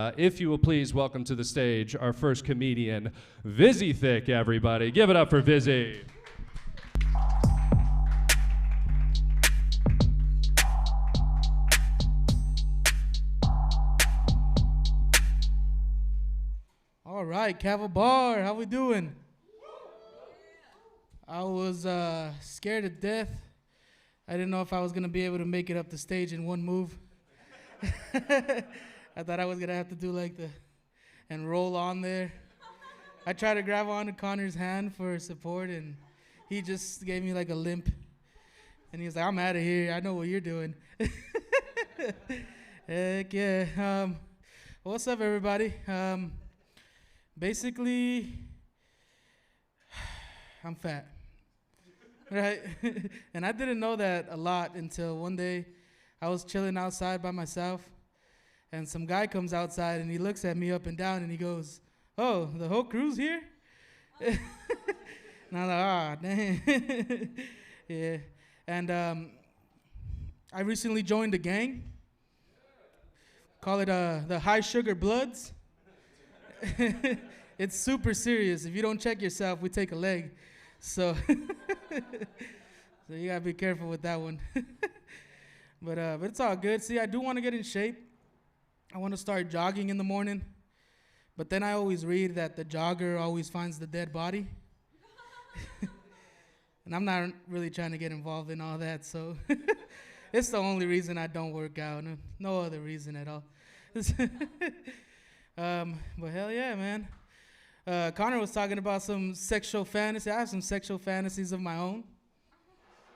If you will please welcome to the stage our first comedian, Vizzy Thicc, everybody. Give it up for Vizzy. All right, KAVA Bar, how we doing? I was scared to death. I didn't know if I was going to be able to make it up the stage in one move. I thought I was going to have to do and roll on there. I tried to grab onto Connor's hand for support, and he just gave me like a limp. And he was like, I'm out of here. I know what you're doing. Heck yeah. What's up, everybody? Basically, I'm fat, right? And I didn't know that a lot until one day I was chilling outside by myself, and some guy comes outside and he looks at me up and down and he goes, "Oh, the whole crew's here?" And I'm like, "Ah, dang." Yeah. And I recently joined a gang. Call it the High Sugar Bloods. It's super serious. If you don't check yourself, we take a leg. So, so you gotta be careful with that one. But it's all good. See, I do want to get in shape. I want to start jogging in the morning. But then I always read that the jogger always finds the dead body. And I'm not really trying to get involved in all that. So it's the only reason I don't work out. No other reason at all. But hell yeah, man. Connor was talking about some sexual fantasy. I have some sexual fantasies of my own.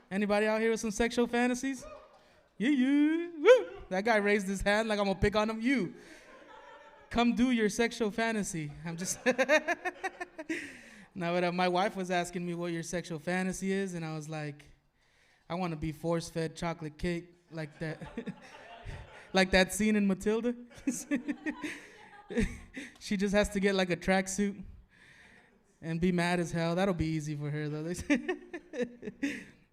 Anybody out here with some sexual fantasies? Yeah. Woo! That guy raised his hand like I'm gonna pick on him. You. Come do your sexual fantasy. I'm just. No, but my wife was asking me what your sexual fantasy is, and I was like, I want to be force-fed chocolate cake like that. Like that scene in Matilda. She just has to get like a tracksuit and be mad as hell. That'll be easy for her, though.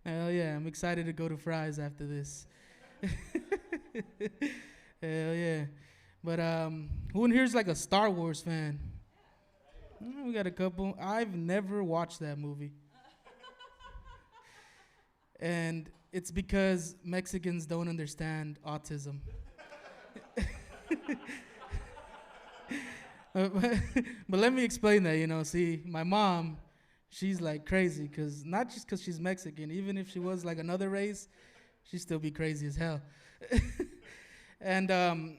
Hell yeah, I'm excited to go to Fry's after this. Hell yeah. But who in here's like a Star Wars fan? We got a couple. I've never watched that movie. And it's because Mexicans don't understand autism. But let me explain that, See, my mom, she's like crazy, not just because she's Mexican. Even if she was like another race, she'd still be crazy as hell. And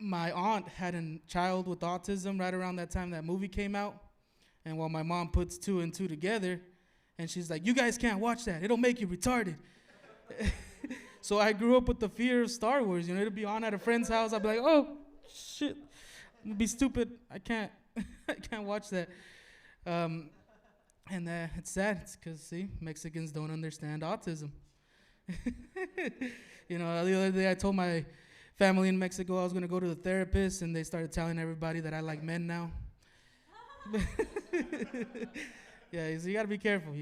my aunt had a child with autism right around that time that movie came out. And while my mom puts two and two together, and she's like, you guys can't watch that. It'll make you retarded. So I grew up with the fear of Star Wars. It'll be on at a friend's house. I'd be like, oh, shit. I'm gonna be stupid. I can't watch that. And it's sad. It's because, see, Mexicans don't understand autism. The other day I told my family in Mexico I was going to go to the therapist, and they started telling everybody that I like men now. Yeah, so you got to be careful.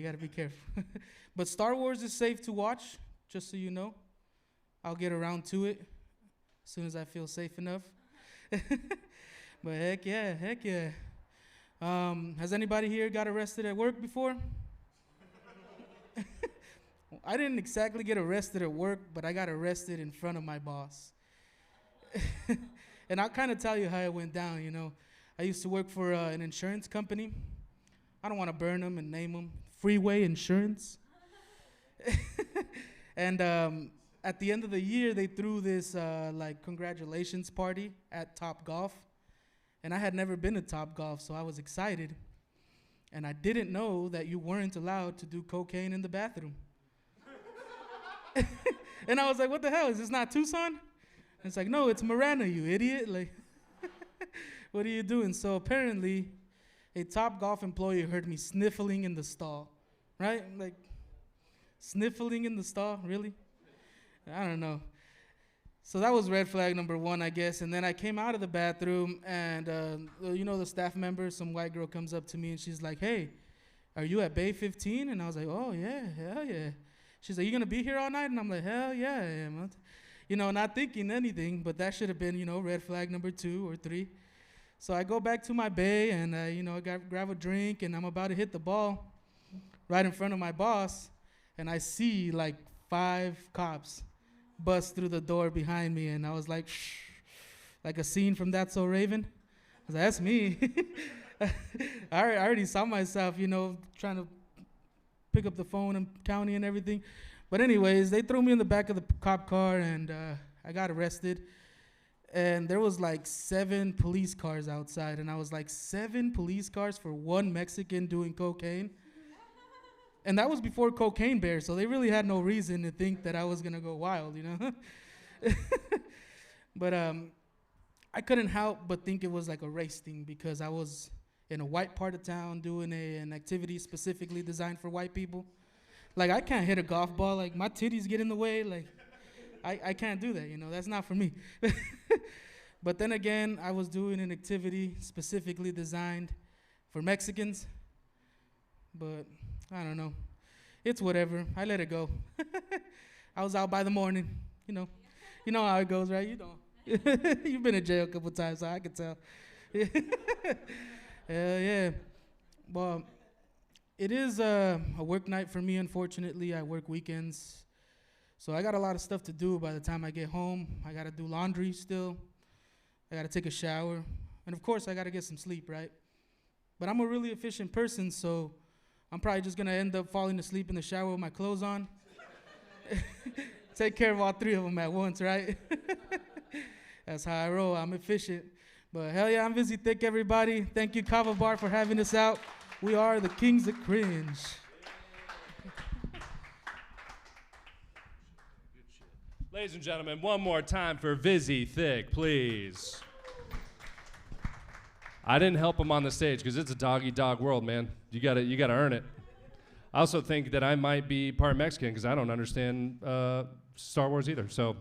But Star Wars is safe to watch, just so you know. I'll get around to it as soon as I feel safe enough. But heck yeah. Has anybody here got arrested at work before? I didn't exactly get arrested at work, but I got arrested in front of my boss. And I'll kind of tell you how it went down, I used to work for an insurance company. I don't want to burn them and name them. Freeway Insurance. And at the end of the year, they threw this congratulations party at Top Golf. And I had never been to Top Golf, so I was excited. And I didn't know that you weren't allowed to do cocaine in the bathroom. And I was like, what the hell? Is this not Tucson? And it's like, no, it's Marana, you idiot. Like, what are you doing? So apparently, a Top Golf employee heard me sniffling in the stall, right? Like, sniffling in the stall, really? I don't know. So that was red flag number one, I guess. And then I came out of the bathroom, and the staff member, some white girl comes up to me, and she's like, hey, are you at Bay 15? And I was like, oh, yeah, hell yeah. She's like, you going to be here all night? And I'm like, hell yeah, I am. not thinking anything, but that should have been, red flag number 2 or 3. So I go back to my bay and, I grab a drink and I'm about to hit the ball right in front of my boss. And I see like 5 cops bust through the door behind me. And I was like, shh, like a scene from That's So Raven. I was like, that's me. I already saw myself, trying to pick up the phone and county and everything. But anyways, they threw me in the back of the cop car and I got arrested. And there was like 7 police cars outside. And I was like, 7 police cars for one Mexican doing cocaine? And that was before Cocaine Bear, so they really had no reason to think that I was going to go wild, But I couldn't help but think it was like a race thing because I was in a white part of town doing an activity specifically designed for white people. Like, I can't hit a golf ball. Like, my titties get in the way. Like, I can't do that, That's not for me. But then again, I was doing an activity specifically designed for Mexicans. But I don't know. It's whatever. I let it go. I was out by the morning, You know how it goes, right? You know. You've been in jail a couple times, so I can tell. Yeah. Well, it is a work night for me, unfortunately. I work weekends. So I got a lot of stuff to do by the time I get home. I got to do laundry still. I got to take a shower. And, of course, I got to get some sleep, right? But I'm a really efficient person, so I'm probably just going to end up falling asleep in the shower with my clothes on. Take care of all 3 of them at once, right? That's how I roll. I'm efficient. But hell yeah, I'm Vizzy Thicc, everybody. Thank you, KAVA Bar, for having us out. We are the Kings of Cringe. Ladies and gentlemen, one more time for Vizzy Thicc, please. I didn't help him on the stage because it's a dog-eat-dog world, man. You gotta earn it. I also think that I might be part Mexican because I don't understand Star Wars either. So